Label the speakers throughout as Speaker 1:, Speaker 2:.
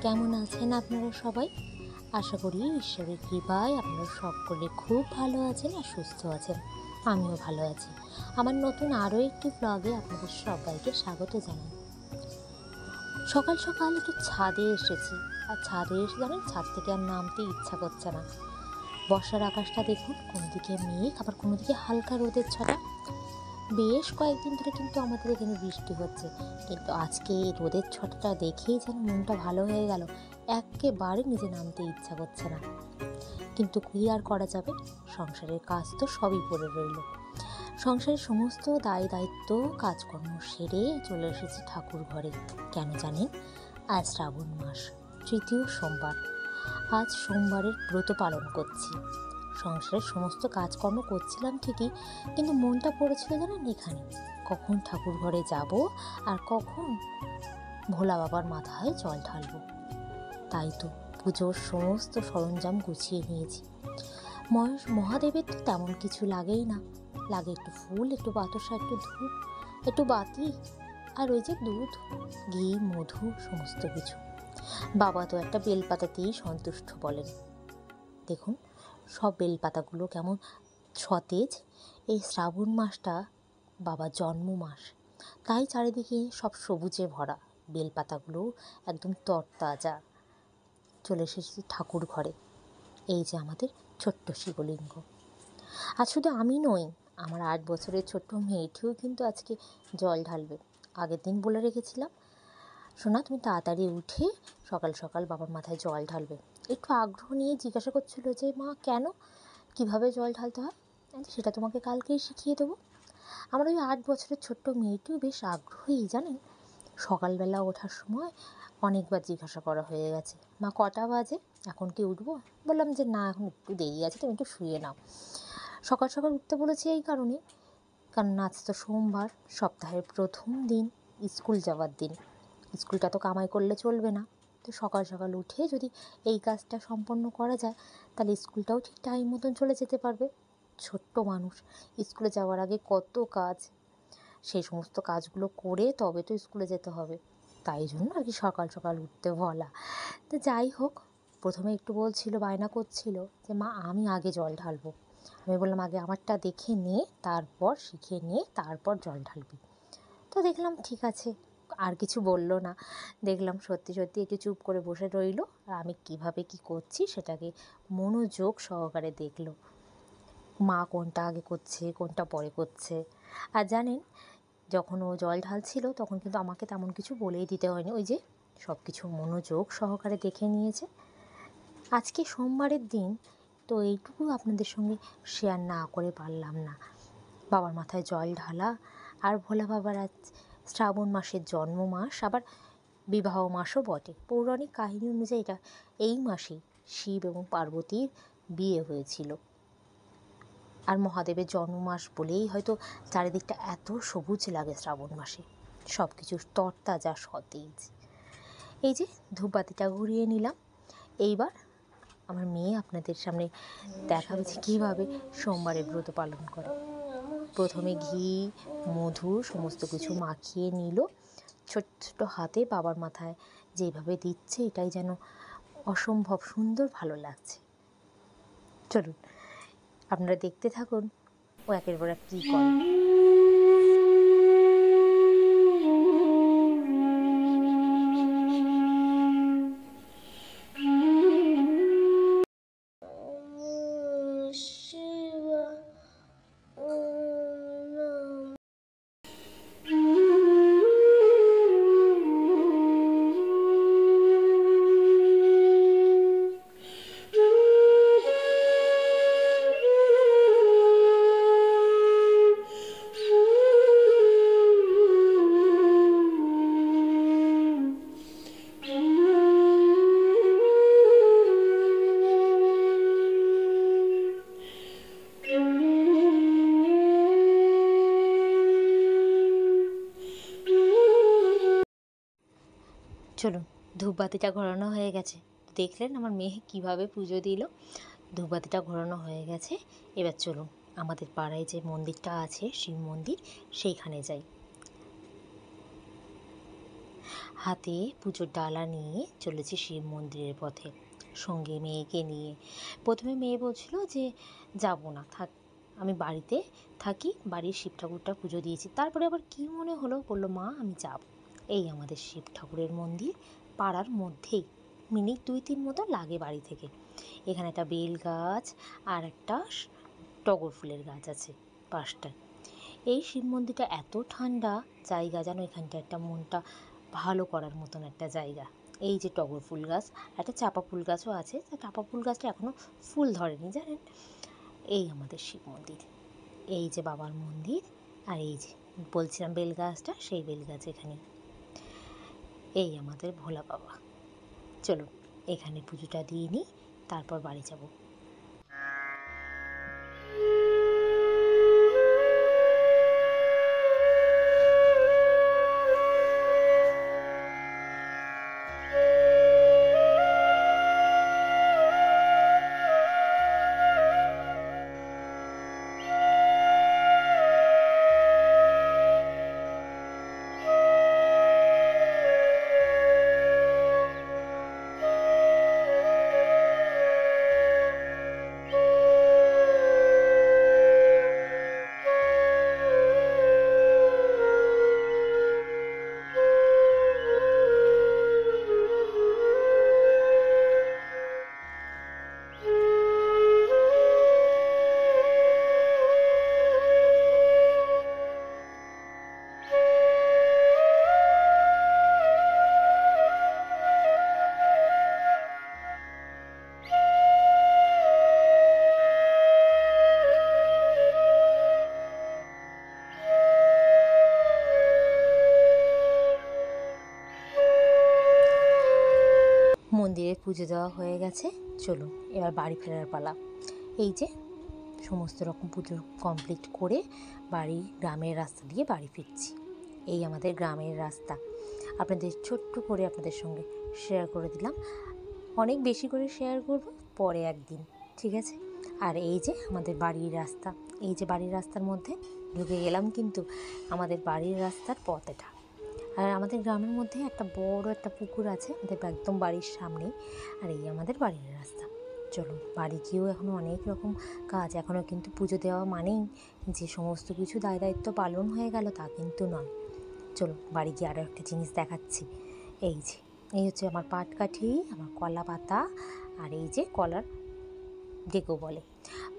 Speaker 1: কেমন আছেন আপনারা সবাই? আশা করি ঈশ্বরের কৃপায় আপনারা সকলে খুব ভালো আছেন আর সুস্থ আছেন। আমিও ভালো আছি। আমার নতুন আরও একটি ব্লগে আপনাদের সবাইকে স্বাগত জানাই। সকাল সকাল একটু ছাদে এসেছি, আর ছাদে এসে জানেন ছাদ থেকে আর নামতে ইচ্ছা করছে না। বর্ষার আকাশটা দেখুন, কোনো দিকে মেঘ আবার কোনো দিকে হালকা রোদের ছটা। বেশ কয়েকদিন ধরে কিন্তু আমাদের এখানে বৃষ্টি হচ্ছে, কিন্তু আজকে এই রোদের ছটাটা দেখেই যেন মনটা ভালো হয়ে গেল। একেবারে নিজে নামতে ইচ্ছা করছে না, কিন্তু কি আর করা যাবে, সংসারের কাজ তো সবই পড়ে রইল। সংসারের সমস্ত দায় দায়িত্ব কাজকর্ম সেরে চলে এসেছি ঠাকুর ঘরে। কেন জানেন? আজ শ্রাবণ মাস, তৃতীয় সোমবার। আজ সোমবারের ব্রত পালন করছি। সংসারের সমস্ত কাজকর্ম করছিলাম ঠিকই, কিন্তু মনটা পড়েছিল জানেন এখানে, কখন ঠাকুর ঘরে যাব আর কখন ভোলা বাবার মাথায় জল ঢালবো। তাই তো পুজোর সমস্ত সরঞ্জাম গুছিয়ে নিয়েছি। মহাদেবের তো তেমন কিছু লাগেই না, লাগে একটু ফুল, একটু বাতাসা, একটু ধূপ, একটু বাতি, আর ওই যে দুধ, ঘি, মধু, সমস্ত কিছু। বাবা তো একটা বেলপাতাতেই সন্তুষ্ট বলেন। দেখুন সব বেলপাতাগুলো কেমন সতেজ। এই শ্রাবণ মাসটা বাবার জন্ম মাস, তাই চারিদিকে সব সবুজে ভরা। বেলপাতাগুলো একদম তরতাজা। চলে এসেছি ঠাকুর ঘরে। এই যে আমাদের ছোট্ট শিবলিঙ্গ। আর শুধু আমি নই, আমার 8 বছরের ছোট্ট মেয়েটিও কিন্তু আজকে জল ঢালবে। আগের দিন বলে রেখেছিলাম, শোনা তুমি তাড়াতাড়ি উঠে সকাল সকাল বাবার মাথায় জল ঢালবে। একটু আগ্রহ নিয়ে জিজ্ঞাসা করছিল যে মা কেন, কিভাবে জল ঢালতে হয়, সেটা তোমাকে কালকেই শিখিয়ে দেবো। আমার ওই 8 বছরের ছোট্ট মেয়েটিও বেশ আগ্রহী জানেন। সকালবেলা ওঠার সময় অনেকবার জিজ্ঞাসা করা হয়ে গেছে, মা কটা বাজে, এখন কি উঠবো? বললাম যে না, এখন একটু দেরি আছে, তুমি একটু শুয়ে নাও। সকাল সকাল উঠতে বলেছি এই কারণে, কারণ আজ তো সোমবার, সপ্তাহের প্রথম দিন, স্কুল যাওয়ার দিন। স্কুলটা তো কামাই করলে চলবে না, তো সকাল সকাল উঠে যদি এই কাজটা সম্পন্ন করা যায়, তাহলে স্কুলটাও ঠিক টাইম মতন চলে যেতে পারবে। ছোট্ট মানুষ, স্কুলে যাওয়ার আগে কত কাজ, সেই সমস্ত কাজগুলো করে তবে তো স্কুলে যেতে হবে। তাই জন্য আর কি সকাল সকাল উঠতে বলা। তো যাই হোক, প্রথমে একটু বলছিল, বায়না করছিল যে মা আমি আগে জল ঢালবো। আমি বললাম আগে আমারটা দেখে নে, তারপর শিখে নে, তারপর জল ঢালবি। তো দেখলাম ঠিক আছে, আর কিছু বললো না। দেখলাম সত্যি সত্যি একটু চুপ করে বসে রইলো, আর আমি কিভাবে কি করছি সেটাকে মনোযোগ সহকারে দেখলো। মা কোনটা আগে করছে, কোনটা পরে করছে। আর জানেন, যখন ও জল ঢালছিল তখন কিন্তু আমাকে তেমন কিছু বলেই দিতে হয়নি, ওই যে সব কিছু মনোযোগ সহকারে দেখে নিয়েছে। আজকে সোমবারের দিন, তো এইটুকু আপনাদের সঙ্গে শেয়ার না করে পারলাম না। বাবার মাথায় জল ঢালা, আর ভোলা বাবার আজ শ্রাবণ মাসের জন্ম মাস, আবার বিবাহ মাসও বটে। পৌরাণিক কাহিনী অনুযায়ী এটা এই মাসেই শিব এবং পার্বতীর বিয়ে হয়েছিল। আর মহাদেবের জন্ম মাস বলেই হয়তো চারিদিকটা এত সবুজ লাগে শ্রাবণ মাসে, সব কিছু তরতাজা সতেজ। এই যে ধূপবাতিটা ঘুরিয়ে নিলাম। এইবার আমার মেয়ে আপনাদের সামনে দেখাবে যে কীভাবে সোমবারের ব্রত পালন করে। প্রথমে ঘি, মধু সমস্ত কিছু মাখিয়ে নিল, ছোট ছোট হাতে বাবার মাথায় যেভাবে দিচ্ছে, এটাই যেন অসম্ভব সুন্দর ভালো লাগছে। চলুন আপনারা দেখতে থাকুন ও একের পর এক কী করে। চলুন, ধূপবাতিটা ঘোরানো হয়ে গেছে। দেখলেন আমার মেয়ে কীভাবে পুজো দিল। ধূপবাতিটা ঘোরানো হয়ে গেছে, এবার চলুন আমাদের পাড়ায় যে মন্দিরটা আছে, শিব মন্দির, সেইখানে যাই। হাতে পুজোর ডালা নিয়ে চলেছি শিব মন্দিরের পথে, সঙ্গে মেয়েকে নিয়ে। প্রথমে মেয়ে বলছিল যে যাব না, থাক, আমি বাড়িতে থাকি, বাড়ির শিব ঠাকুরটা পুজো দিয়েছি। তারপরে আবার কী মনে হলো, বললো মা আমি যাব। এই আমাদের শিব ঠাকুরের মন্দির পাড়ার মধ্যেই, মিনিট 2-3 মতো লাগে বাড়ি থেকে। এখানে একটা বেল গাছ আর একটা টগর ফুলের গাছ আছে পাশটায়। এই শিব মন্দিরটা এত ঠান্ডা জায়গা, যেন এখানটা একটা মনটা ভালো করার মতন একটা জায়গা। এই যে টগর ফুল গাছ, একটা চাপা ফুল গাছও আছে, চাপা ফুল গাছটা এখনও ফুল ধরেনি জানেন। এই আমাদের শিব মন্দির, এই যে বাবার মন্দির, আর এই যে বলছিলাম বেল গাছটা, সেই বেল গাছ এখানে। এই আমাদের ভোলা বাবা। চলুন এখানে পুজোটা দিয়ে নিই, তারপর বাড়ি যাব। মন্দিরে পুজো দেওয়া হয়ে গেছে, চলুন এবার বাড়ি ফেরার পালা। এই যে সমস্ত রকম পুজো কমপ্লিট করে বাড়ি, গ্রামের রাস্তা দিয়ে বাড়ি ফিরছি। এই আমাদের গ্রামের রাস্তা, আপনাদের ছোট্ট করে আপনাদের সঙ্গে শেয়ার করে দিলাম। অনেক বেশি করে শেয়ার করব পরে একদিন, ঠিক আছে। আর এই যে আমাদের বাড়ির রাস্তা, এই যে বাড়ির রাস্তার মধ্যে ঢুকে গেলাম, কিন্তু আমাদের বাড়ির রাস্তার পথ এটা। আর আমাদের গ্রামের মধ্যে একটা বড় একটা পুকুর আছে আমাদের একদম বাড়ির সামনেই। আর এই আমাদের বাড়ির রাস্তা। চলুন বাড়ি গিয়েও এখনও অনেক রকম কাজ, এখনও কিন্তু পুজো দেওয়া মানেই যে সমস্ত কিছু দায় দায়িত্ব পালন হয়ে গেল তা কিন্তু নয়। চলুন বাড়ি গিয়ে আরও একটা জিনিস দেখাচ্ছি। এই যে এই হচ্ছে আমার পাটকাঠি, আমার কলা পাতা, আর এই যে কলার ডেকো বলে।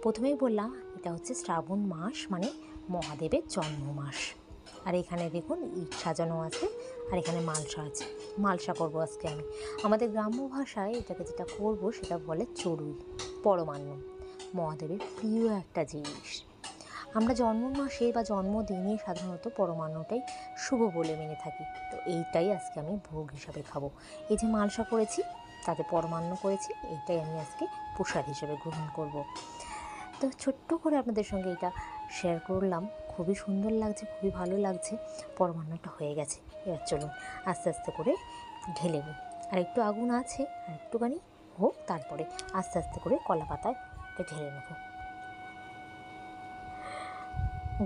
Speaker 1: প্রথমেই বললাম এটা হচ্ছে শ্রাবণ মাস, মানে মহাদেবের জন্ম মাস। আর এখানে দেখুন ইট সাজানো আছে, আর এখানে মালসা আছে। মালসা করবো আজকে আমি। আমাদের গ্রাম্য ভাষায় এটাকে যেটা করব সেটা বলে চড়ুই, পরমান্ন, মহাদেবের প্রিয় একটা জিনিস। আমরা জন্ম মাসে বা জন্মদিনে সাধারণত পরমান্নটাই শুভ বলে মেনে থাকি। তো এইটাই আজকে আমি ভোগ হিসাবে খাবো। এই যে মালসা করেছি, তাতে পরমান্ন করেছি, এইটাই আমি আজকে প্রসাদ হিসেবে গ্রহণ করব। তো ছোট্ট করে আপনাদের সঙ্গে এটা শেয়ার করলাম, খুবই সুন্দর লাগছে, খুবই ভালো লাগছে। পরমান্নটা হয়ে গেছে, এবার চলুন আস্তে আস্তে করে ঢেলে নিই। আর একটু আগুন আছে, আর একটুখানি হোক, তারপরে আস্তে আস্তে করে কলা পাতায় এটা ঢেলে নেব।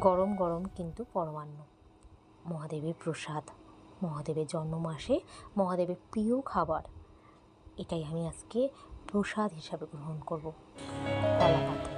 Speaker 1: গরম গরম কিন্তু পরমান্ন, মহাদেবের প্রসাদ, মহাদেবের জন্ম মাসে মহাদেবের প্রিয় খাবার, এটাই আমি আজকে প্রসাদ হিসাবে গ্রহণ করব, কলা পাতা।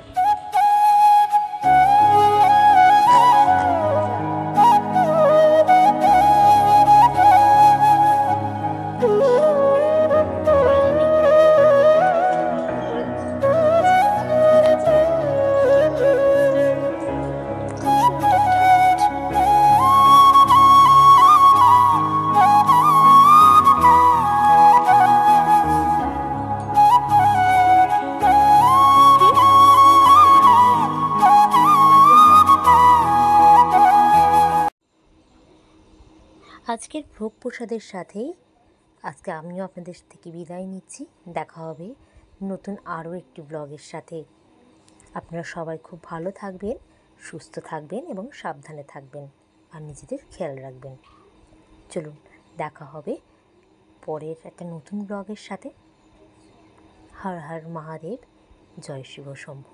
Speaker 1: আজকের ভোগ প্রসাদের সাথেই আজকে আমিও আপনাদের থেকে বিদায় নিচ্ছি। দেখা হবে নতুন আরও একটি ব্লগের সাথে। আপনারা সবাই খুব ভালো থাকবেন, সুস্থ থাকবেন এবং সাবধানে থাকবেন, আর নিজেদের খেয়াল রাখবেন। চলুন দেখা হবে পরের একটা নতুন ব্লগের সাথে। হর হর মহাদেব, জয় শিব শম্ভু,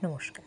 Speaker 1: নমস্কার।